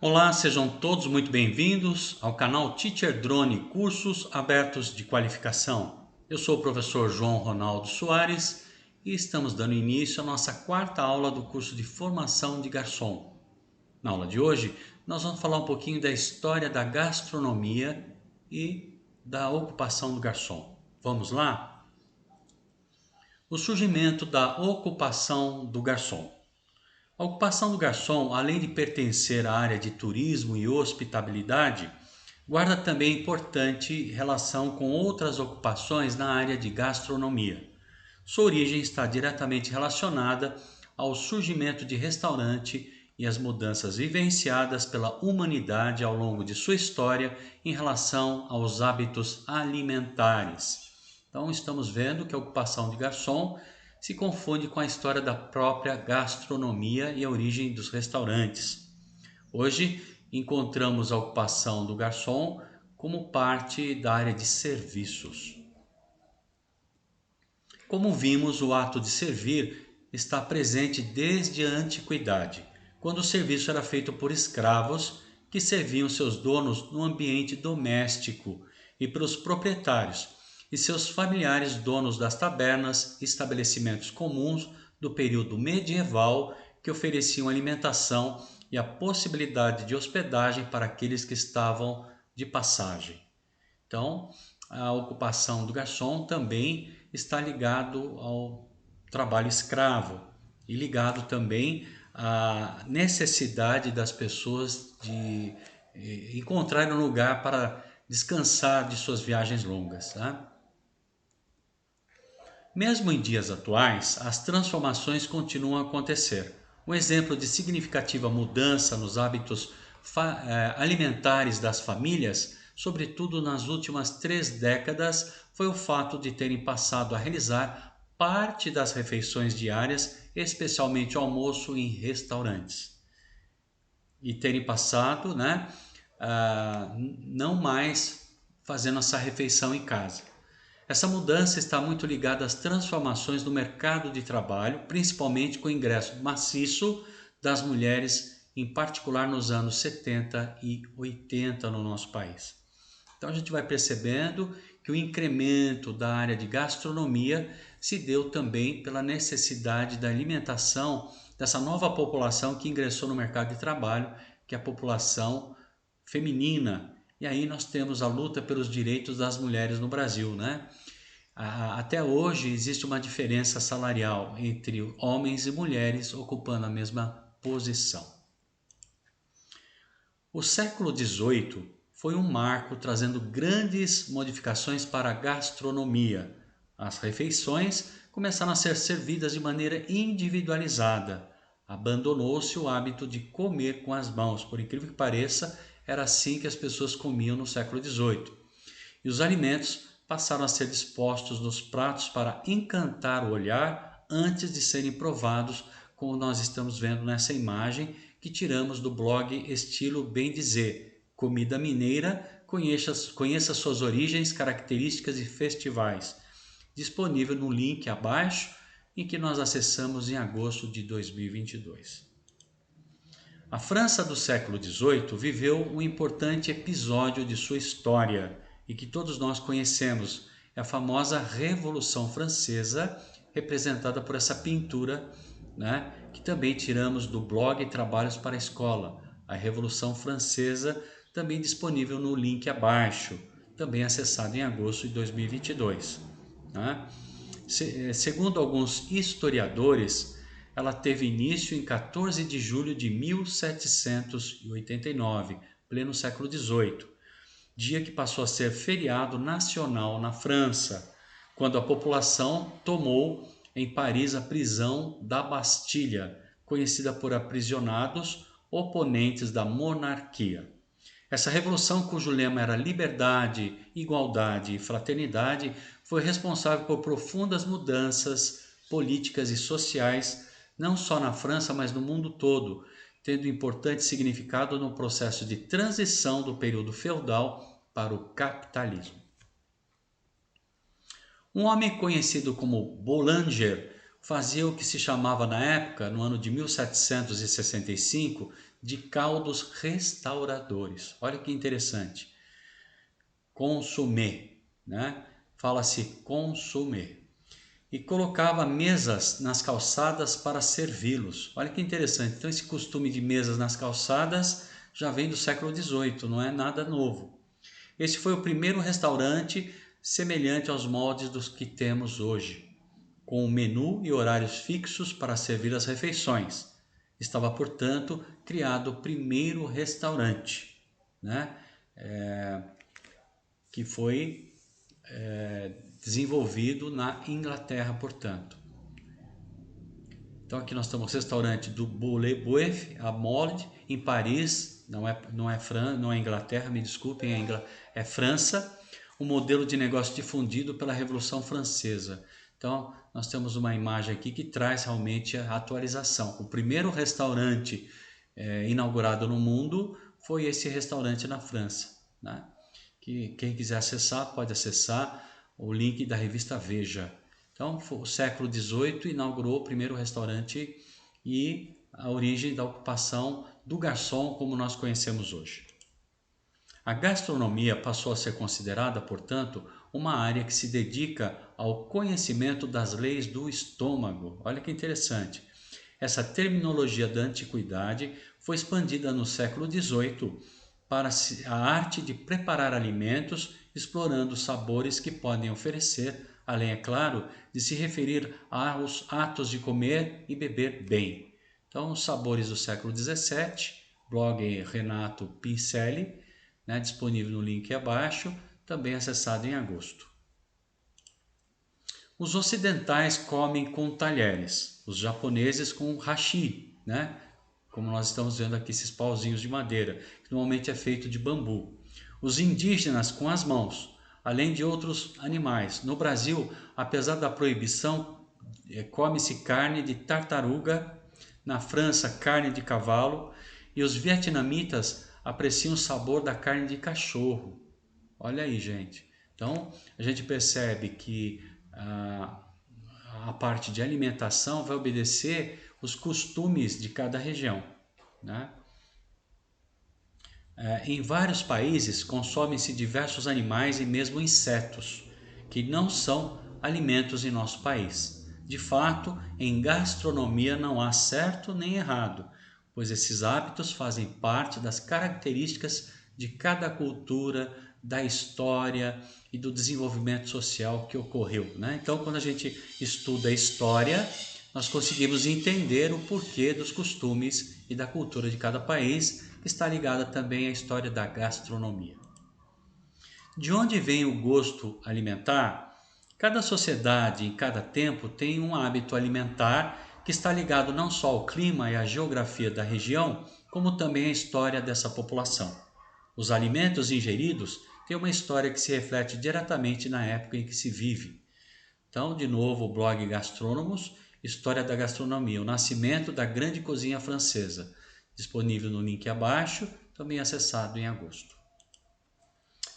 Olá, sejam todos muito bem-vindos ao canal Teacher Drone Cursos Abertos de Qualificação. Eu sou o professor João Ronaldo Soares e estamos dando início à nossa quarta aula do curso de formação de garçom. Na aula de hoje, nós vamos falar um pouquinho da história da gastronomia e da ocupação do garçom. Vamos lá? O surgimento da ocupação do garçom. A ocupação do garçom, além de pertencer à área de turismo e hospitalidade, guarda também importante relação com outras ocupações na área de gastronomia. Sua origem está diretamente relacionada ao surgimento de restaurante e as mudanças vivenciadas pela humanidade ao longo de sua história em relação aos hábitos alimentares. Então, estamos vendo que a ocupação de garçom se confunde com a história da própria gastronomia e a origem dos restaurantes. Hoje, encontramos a ocupação do garçom como parte da área de serviços. Como vimos, o ato de servir está presente desde a antiguidade, quando o serviço era feito por escravos que serviam seus donos no ambiente doméstico e pelos proprietários e seus familiares donos das tabernas e estabelecimentos comuns do período medieval que ofereciam alimentação e a possibilidade de hospedagem para aqueles que estavam de passagem. Então, a ocupação do garçom também está ligado ao trabalho escravo e ligado também à necessidade das pessoas de encontrarem um lugar para descansar de suas viagens longas. Tá? Mesmo em dias atuais, as transformações continuam a acontecer. Um exemplo de significativa mudança nos hábitos alimentares das famílias, sobretudo nas últimas 3 décadas, foi o fato de terem passado a realizar parte das refeições diárias, especialmente o almoço, em restaurantes. E terem passado, não mais fazendo essa refeição em casa. Essa mudança está muito ligada às transformações no mercado de trabalho, principalmente com o ingresso maciço das mulheres, em particular nos anos 70 e 80 no nosso país. Então a gente vai percebendo que o incremento da área de gastronomia se deu também pela necessidade da alimentação dessa nova população que ingressou no mercado de trabalho, que é a população feminina. E aí nós temos a luta pelos direitos das mulheres no Brasil, né? Até hoje existe uma diferença salarial entre homens e mulheres ocupando a mesma posição. O século XVIII foi um marco trazendo grandes modificações para a gastronomia. As refeições começaram a ser servidas de maneira individualizada. Abandonou-se o hábito de comer com as mãos. Por incrível que pareça, era assim que as pessoas comiam no século XVIII. E os alimentos passaram a ser dispostos nos pratos para encantar o olhar antes de serem provados, como nós estamos vendo nessa imagem que tiramos do blog Estilo Bem Dizer. Comida mineira, conheça suas origens, características e festivais. Disponível no link abaixo, em que nós acessamos em agosto de 2022. A França do século XVIII viveu um importante episódio de sua história e que todos nós conhecemos, é a famosa Revolução Francesa, representada por essa pintura, que também tiramos do blog Trabalhos para a Escola. A Revolução Francesa, também disponível no link abaixo, também acessado em agosto de 2022. Segundo alguns historiadores, ela teve início em 14 de julho de 1789, pleno século XVIII, dia que passou a ser feriado nacional na França, quando a população tomou em Paris a prisão da Bastilha, conhecida por aprisionados oponentes da monarquia. Essa revolução, cujo lema era liberdade, igualdade e fraternidade, foi responsável por profundas mudanças políticas e sociais, não só na França, mas no mundo todo, tendo importante significado no processo de transição do período feudal para o capitalismo. Um homem conhecido como Boulanger fazia o que se chamava na época, no ano de 1765, de caldos restauradores. Olha que interessante. Consommer, né? Fala-se consommer. E colocava mesas nas calçadas para servi-los. Olha que interessante. Então esse costume de mesas nas calçadas já vem do século XVIII, não é nada novo. Esse foi o primeiro restaurante semelhante aos moldes dos que temos hoje, com menu e horários fixos para servir as refeições. Estava, portanto, criado o primeiro restaurante, né? Que foi desenvolvido na Inglaterra, portanto. Então aqui nós temos o restaurante do Boule-Boeuf, à Mode, em Paris, não é Inglaterra, me desculpem, é França, um modelo de negócio difundido pela Revolução Francesa. Então nós temos uma imagem aqui que traz realmente a atualização. O primeiro restaurante inaugurado no mundo foi esse restaurante na França, né? Que quem quiser acessar pode acessar o link da revista Veja. Então, o século XVIII inaugurou o primeiro restaurante e a origem da ocupação do garçom como nós conhecemos hoje. A gastronomia passou a ser considerada, portanto, uma área que se dedica ao conhecimento das leis do estômago. Olha que interessante. Essa terminologia da antiguidade foi expandida no século XVIII para a arte de preparar alimentos, explorando sabores que podem oferecer, além, é claro, de se referir aos atos de comer e beber bem. Então, os sabores do século XVII, blog Renato Pincelli, né, disponível no link abaixo, também acessado em agosto. Os ocidentais comem com talheres, os japoneses com hashi, né? Como nós estamos vendo aqui, esses pauzinhos de madeira, que normalmente é feito de bambu. Os indígenas com as mãos, além de outros animais. No Brasil, apesar da proibição, come-se carne de tartaruga, na França, carne de cavalo, e os vietnamitas apreciam o sabor da carne de cachorro. Olha aí, gente. Então, a gente percebe que a parte de alimentação vai obedecer os costumes de cada região, né? Em vários países consomem-se diversos animais e mesmo insetos, que não são alimentos em nosso país. De fato, em gastronomia não há certo nem errado, pois esses hábitos fazem parte das características de cada cultura, da história e do desenvolvimento social que ocorreu, né? Então, quando a gente estuda a história, nós conseguimos entender o porquê dos costumes e da cultura de cada país, que está ligada também à história da gastronomia. De onde vem o gosto alimentar? Cada sociedade, em cada tempo, tem um hábito alimentar que está ligado não só ao clima e à geografia da região, como também à história dessa população. Os alimentos ingeridos têm uma história que se reflete diretamente na época em que se vive. Então, de novo, o blog Gastrônomos, História da Gastronomia, o nascimento da grande cozinha francesa, disponível no link abaixo, também acessado em agosto.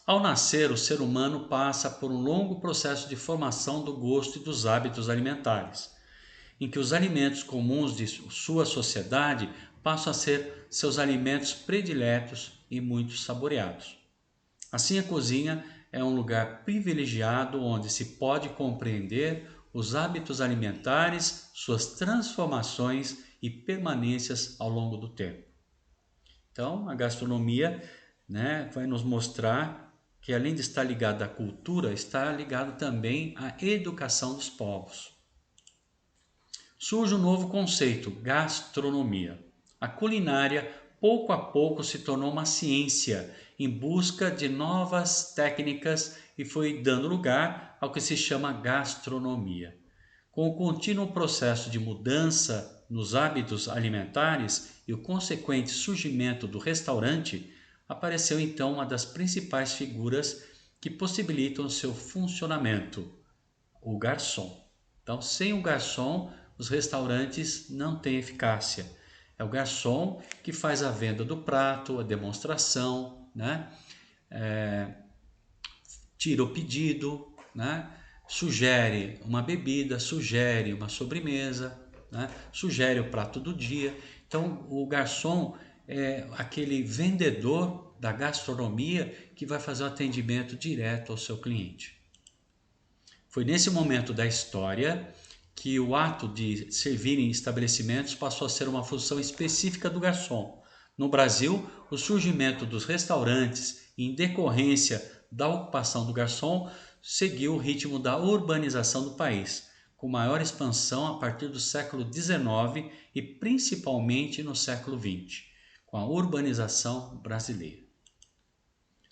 Ao nascer, o ser humano passa por um longo processo de formação do gosto e dos hábitos alimentares, em que os alimentos comuns de sua sociedade passam a ser seus alimentos prediletos e muito saboreados. Assim, a cozinha é um lugar privilegiado onde se pode compreender os hábitos alimentares, suas transformações e permanências ao longo do tempo. Então, a gastronomia, né, vai nos mostrar que, além de estar ligada à cultura, está ligado também à educação dos povos. Surge um novo conceito, gastronomia. A culinária, pouco a pouco, se tornou uma ciência em busca de novas técnicas e foi dando lugar ao que se chama gastronomia. Com o contínuo processo de mudança nos hábitos alimentares e o consequente surgimento do restaurante, apareceu então uma das principais figuras que possibilitam seu funcionamento, o garçom. Então, sem o garçom, os restaurantes não têm eficácia. É o garçom que faz a venda do prato, a demonstração, né? Tira o pedido, né? sugere uma bebida, sugere uma sobremesa, né? Sugere o prato do dia. Então, o garçom é aquele vendedor da gastronomia que vai fazer o atendimento direto ao seu cliente. Foi nesse momento da história que o ato de servir em estabelecimentos passou a ser uma função específica do garçom. No Brasil, o surgimento dos restaurantes, em decorrência da ocupação do garçom, seguiu o ritmo da urbanização do país, com maior expansão a partir do século XIX e principalmente no século XX, com a urbanização brasileira.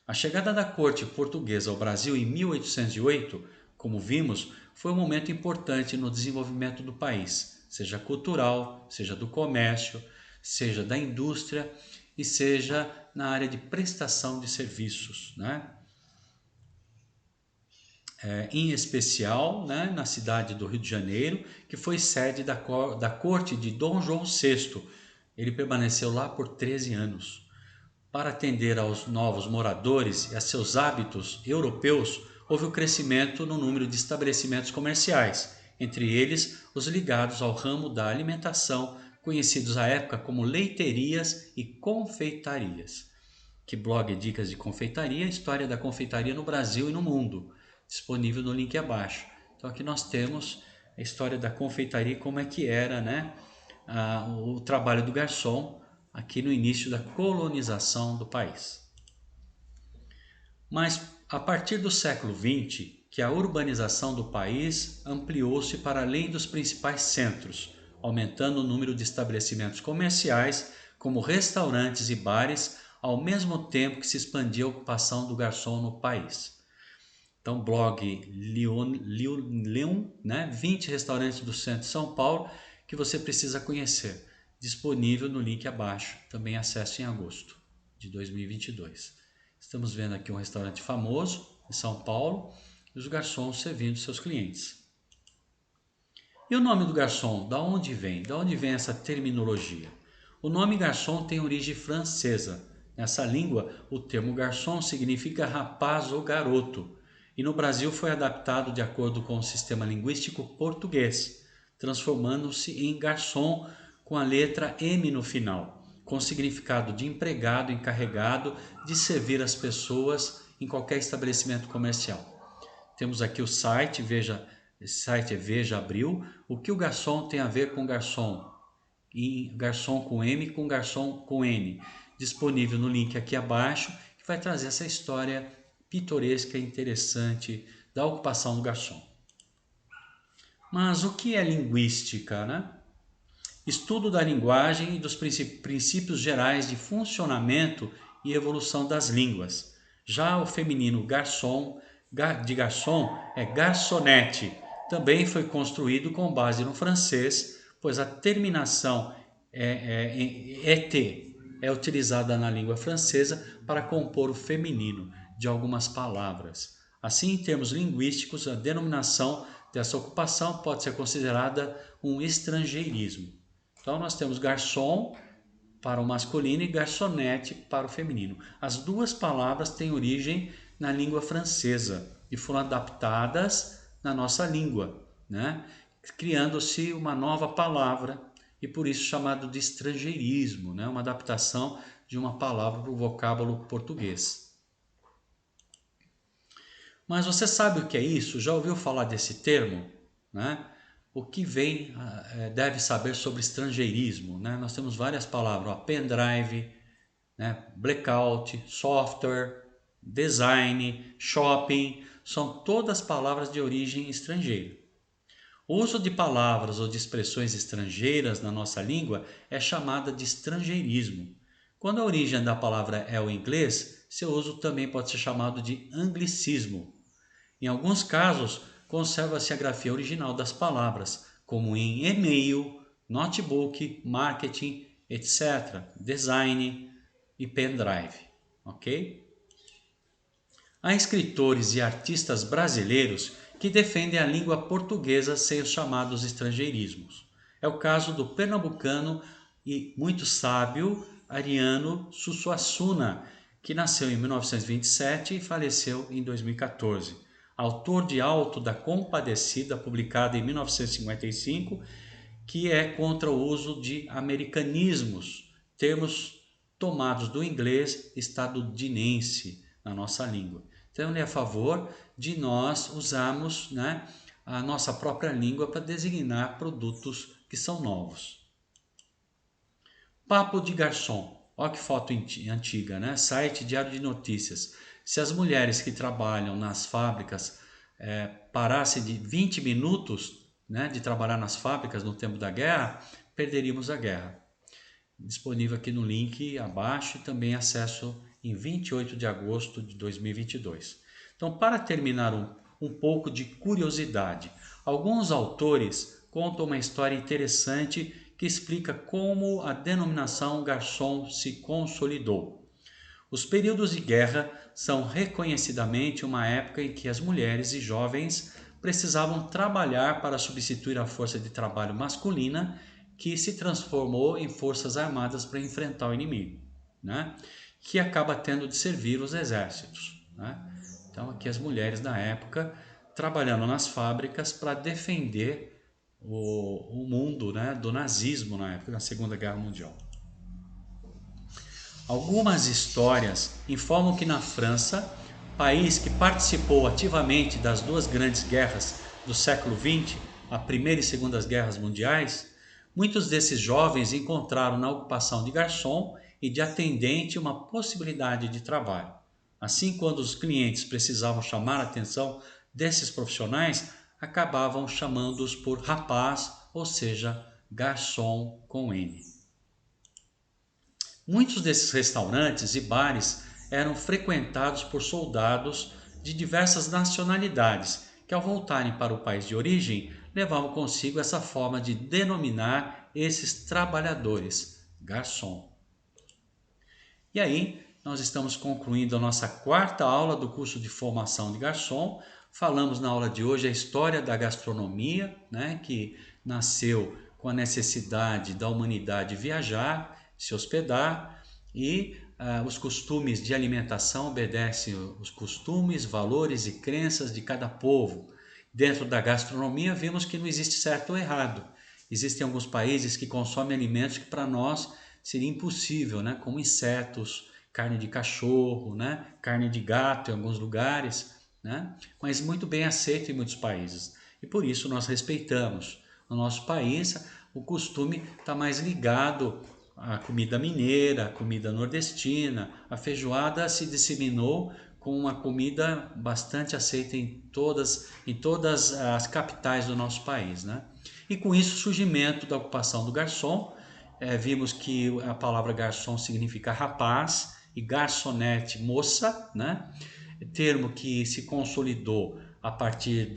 A chegada da corte portuguesa ao Brasil em 1808, como vimos, foi um momento importante no desenvolvimento do país, seja cultural, seja do comércio, seja da indústria e seja na área de prestação de serviços, né? Em especial, né, na cidade do Rio de Janeiro, que foi sede da corte de Dom João VI. Ele permaneceu lá por 13 anos. Para atender aos novos moradores e a seus hábitos europeus, houve o crescimento no número de estabelecimentos comerciais, entre eles os ligados ao ramo da alimentação, conhecidos à época como leiterias e confeitarias. Que blog Dicas de Confeitaria, história da confeitaria no Brasil e no mundo, disponível no link abaixo. Então aqui nós temos a história da confeitaria, como é que era, né, o trabalho do garçom aqui no início da colonização do país. Mas a partir do século XX, que a urbanização do país ampliou-se para além dos principais centros, aumentando o número de estabelecimentos comerciais, como restaurantes e bares, ao mesmo tempo que se expandia a ocupação do garçom no país. Então, blog Leon, né? 20 restaurantes do centro de São Paulo que você precisa conhecer. Disponível no link abaixo, também acesso em agosto de 2022. Estamos vendo aqui um restaurante famoso em São Paulo e os garçons servindo seus clientes. E o nome do garçom, da onde vem? Da onde vem essa terminologia? O nome garçom tem origem francesa. Nessa língua, o termo garçom significa rapaz ou garoto, e no Brasil foi adaptado de acordo com o sistema linguístico português, transformando-se em garçom com a letra M no final, com significado de empregado encarregado de servir as pessoas em qualquer estabelecimento comercial. Temos aqui o site, esse site é Veja Abril. O que o garçom tem a ver com garçom? Garçom com M com garçom com N. Disponível no link aqui abaixo, que vai trazer essa história pitoresca e interessante da ocupação do garçom. Mas o que é linguística, né? Estudo da linguagem e dos princípios gerais de funcionamento e evolução das línguas. Já o feminino garçom, de garçom, é garçonete. Também foi construído com base no francês, pois a terminação et é utilizada na língua francesa para compor o feminino de algumas palavras. Assim, em termos linguísticos, a denominação dessa ocupação pode ser considerada um estrangeirismo. Então, nós temos garçom para o masculino e garçonete para o feminino. As duas palavras têm origem na língua francesa e foram adaptadas na nossa língua, né? Criando-se uma nova palavra e por isso chamado de estrangeirismo, né? Uma adaptação de uma palavra para o vocábulo português. Mas você sabe o que é isso? Já ouviu falar desse termo, né? O que vem deve saber sobre estrangeirismo, né? Nós temos várias palavras, ó, pendrive, né? Blackout, software, design, shopping, são todas palavras de origem estrangeira. O uso de palavras ou de expressões estrangeiras na nossa língua é chamada de estrangeirismo. Quando a origem da palavra é o inglês, seu uso também pode ser chamado de anglicismo. Em alguns casos, conserva-se a grafia original das palavras, como em e-mail, notebook, marketing, etc., design e pendrive, ok? Há escritores e artistas brasileiros que defendem a língua portuguesa sem os chamados estrangeirismos. É o caso do pernambucano e muito sábio Ariano Suassuna, que nasceu em 1927 e faleceu em 2014. autor de Auto da Compadecida, publicado em 1955, que é contra o uso de americanismos, termos tomados do inglês estadunidense na nossa língua. Então ele é a favor de nós usarmos, né, a nossa própria língua para designar produtos que são novos. Papo de garçom. Olha que foto antiga, né? Site Diário de Notícias. Se as mulheres que trabalham nas fábricas parassem de 20 minutos, né, de trabalhar nas fábricas no tempo da guerra, perderíamos a guerra. Disponível aqui no link abaixo e também acesso em 28 de agosto de 2022. Então, para terminar um pouco de curiosidade, alguns autores contam uma história interessante que explica como a denominação garçom se consolidou. Os períodos de guerra são reconhecidamente uma época em que as mulheres e jovens precisavam trabalhar para substituir a força de trabalho masculina que se transformou em forças armadas para enfrentar o inimigo, né? Que acaba tendo de servir os exércitos, né? Então aqui as mulheres na época trabalhando nas fábricas para defender o mundo, né, do nazismo na época da Segunda Guerra Mundial. Algumas histórias informam que na França, país que participou ativamente das duas grandes guerras do século XX, a Primeira e Segunda Guerras Mundiais, muitos desses jovens encontraram na ocupação de garçom e de atendente uma possibilidade de trabalho. Assim, quando os clientes precisavam chamar a atenção desses profissionais, acabavam chamando-os por rapaz, ou seja, garçom com N. Muitos desses restaurantes e bares eram frequentados por soldados de diversas nacionalidades, que ao voltarem para o país de origem, levavam consigo essa forma de denominar esses trabalhadores, garçom. E aí, nós estamos concluindo a nossa quarta aula do curso de formação de garçom. Falamos na aula de hoje a história da gastronomia, né, que nasceu com a necessidade da humanidade viajar, se hospedar e os costumes de alimentação obedecem os costumes, valores e crenças de cada povo. Dentro da gastronomia vimos que não existe certo ou errado. Existem alguns países que consomem alimentos que para nós seria impossível, né, como insetos, carne de cachorro, né, carne de gato em alguns lugares, né, mas muito bem aceito em muitos países. E por isso nós respeitamos. No nosso país, o costume está mais ligado à comida mineira, à comida nordestina. A feijoada se disseminou com uma comida bastante aceita em todas as capitais do nosso país, né? E com isso o surgimento da ocupação do garçom, vimos que a palavra garçom significa rapaz e garçonete moça, né? Termo que se consolidou a partir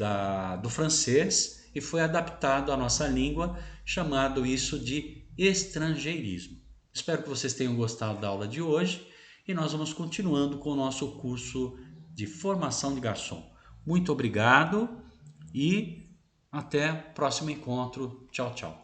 do francês e foi adaptado à nossa língua, chamado isso de estrangeirismo. Espero que vocês tenham gostado da aula de hoje e nós vamos continuando com o nosso curso de formação de garçom. Muito obrigado e até o próximo encontro. Tchau, tchau.